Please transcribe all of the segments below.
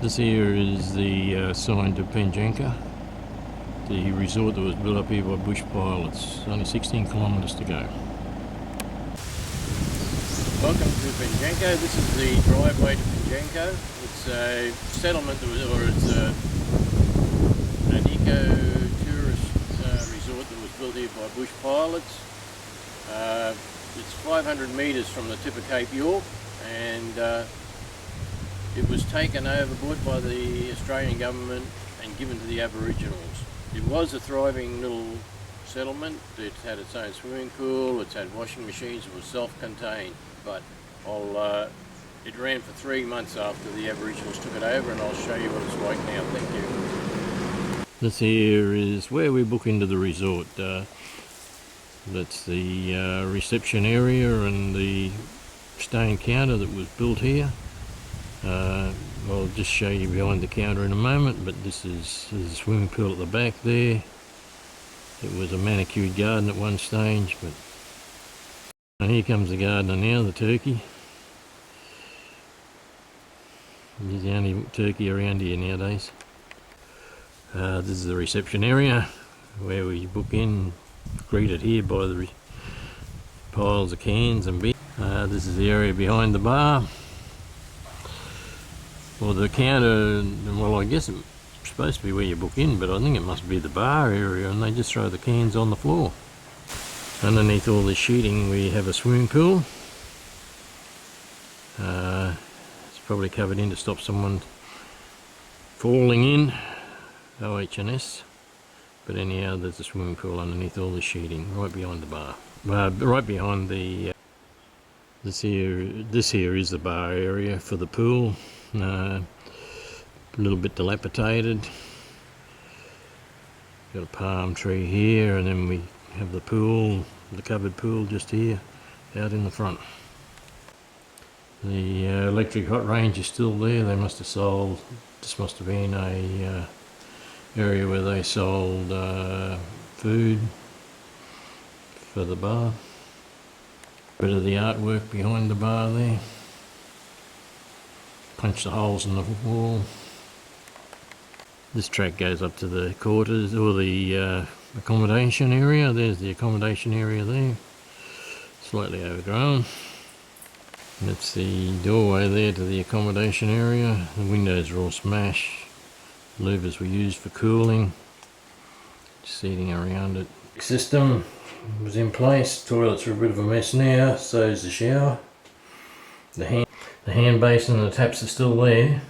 This here is the sign to Pajinka, the resort that was built up here by bush pilots. Only 16 kilometres to go. Welcome to Pajinka. This is the driveway to Pajinka. It's a settlement that was, an eco-tourist resort that was built here by bush pilots. It's 500 metres from the tip of Cape York, and it was taken overboard by the Australian government and given to the Aboriginals. It was a thriving little settlement. It had its own swimming pool, it had washing machines, it was self-contained, but it ran for 3 months after the Aboriginals took it over, and I'll show you what it's like now. Thank you. This here is where we book into the resort. That's the reception area and the stone counter that was built here. I'll just show you behind the counter in a moment, but this is a swimming pool at the back there. It was a manicured garden at one stage, and here comes the gardener now, the turkey. He's the only turkey around here nowadays. This is the reception area where we book in, greeted here by the piles of cans and beer. This is the area behind the bar. Well, the counter, well, I guess it's supposed to be where you book in, but I think it must be the bar area, and they just throw the cans on the floor. Underneath all this sheeting we have a swimming pool. It's probably covered in to stop someone falling in, OH&S. But anyhow, there's a swimming pool underneath all the sheeting, right behind the bar. Right behind the... This here is the bar area for the pool. A little bit dilapidated. Got a palm tree here, and then we have the pool, the covered pool just here, out in the front. The electric hot range is still there. They must have sold, this must have been a area where they sold food for the bar. Bit of the artwork behind the bar there. Punch the holes in the wall. This track goes up to the quarters, or the accommodation area. There's the accommodation area there, slightly overgrown. And that's the doorway there to the accommodation area. The windows are all smashed. Louvers were used for cooling. Seating around it. System was in place. Toilets are a bit of a mess now. So is the shower. The hand basin and the taps are still there.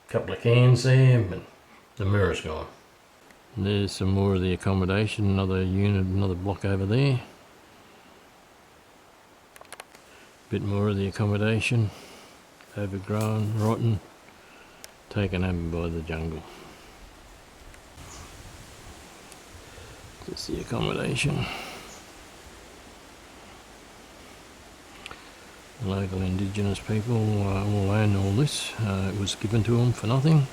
A couple of cans there, but the mirror's gone. And there's some more of the accommodation, another unit, another block over there. Bit more of the accommodation, overgrown, rotten, taken over by the jungle. That's the accommodation. The local indigenous people all own all this. It was given to them for nothing.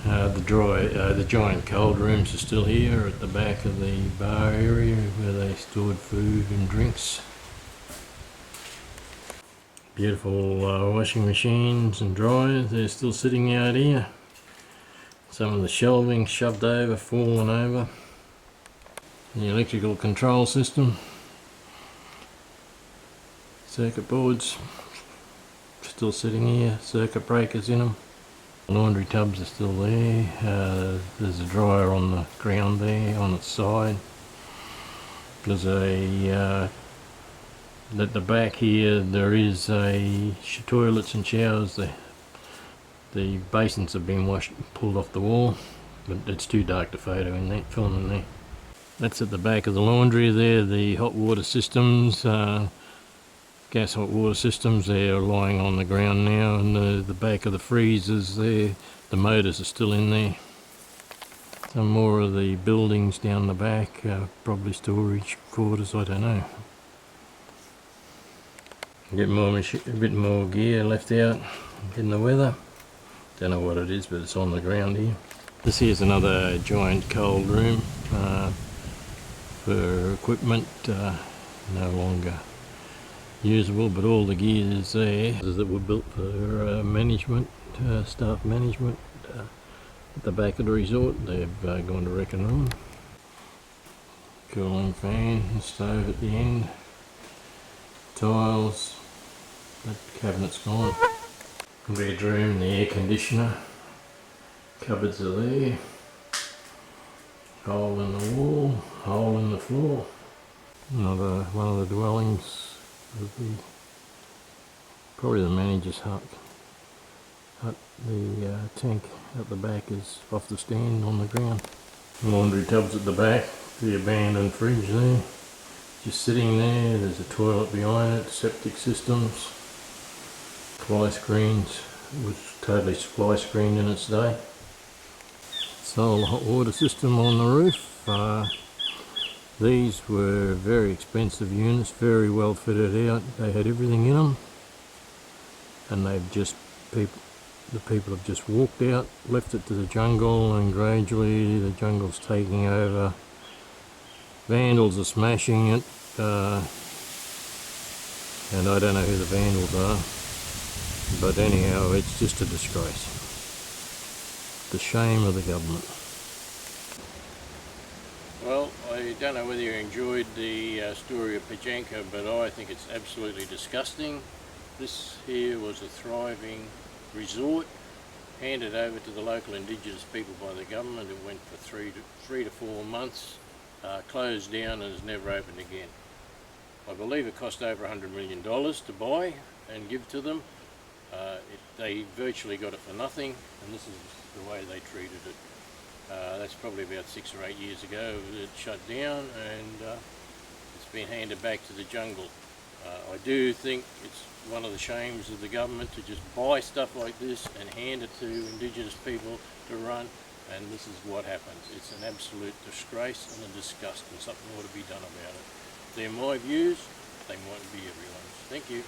The giant cold rooms are still here at the back of the bar area where they stored food and drinks. Beautiful washing machines and dryers, they're still sitting out here. Some of the shelving shoved over, fallen over. The electrical control system. Circuit boards still sitting here, circuit breakers in them. Laundry tubs are still there. There's a dryer on the ground there on its side. There's at the back here there is toilets and showers. The basins have been pulled off the wall, but it's too dark to film in there. That's at the back of the laundry there, the hot water systems. Gas hot water systems, they're lying on the ground now, and the back of the freezers there, the motors are still in there. Some more of the buildings down the back, probably storage quarters, I don't know. A bit more gear left out in the weather. Don't know what it is, but it's on the ground here. This here's another giant cold room for equipment, no longer usable, but all the gear is there that were built for management staff management at the back of the resort. They've gone to wrecking on. Cooling fan, stove at the end, tiles, that cabinet's gone. Bedroom, the air conditioner, cupboards are there, hole in the wall, hole in the floor. Another one of the dwellings of the, probably the manager's hut. The tank at the back is off the stand on the ground. Laundry tubs at the back, the abandoned fridge there, just sitting there. There's a toilet behind it, septic systems, supply screens. It was totally supply screened in its day. Solar hot water system on the roof. These were very expensive units, very well fitted out. They had everything in them, and they've just the people have just walked out, left it to the jungle, and gradually the jungle's taking over. Vandals are smashing it, and I don't know who the vandals are, but anyhow, it's just a disgrace. The shame of the government. Well, I don't know whether you enjoyed the story of Pajinka, but I think it's absolutely disgusting. This here was a thriving resort, handed over to the local indigenous people by the government. It went for three to 4 months, closed down and has never opened again. I believe it cost over $100 million to buy and give to them. They virtually got it for nothing, and this is the way they treated it. That's probably about 6 or 8 years ago. It shut down, and it's been handed back to the jungle. I do think it's one of the shames of the government to just buy stuff like this and hand it to indigenous people to run, and this is what happens. It's an absolute disgrace and a disgust, and something ought to be done about it. They're my views, they might be everyone's. Thank you.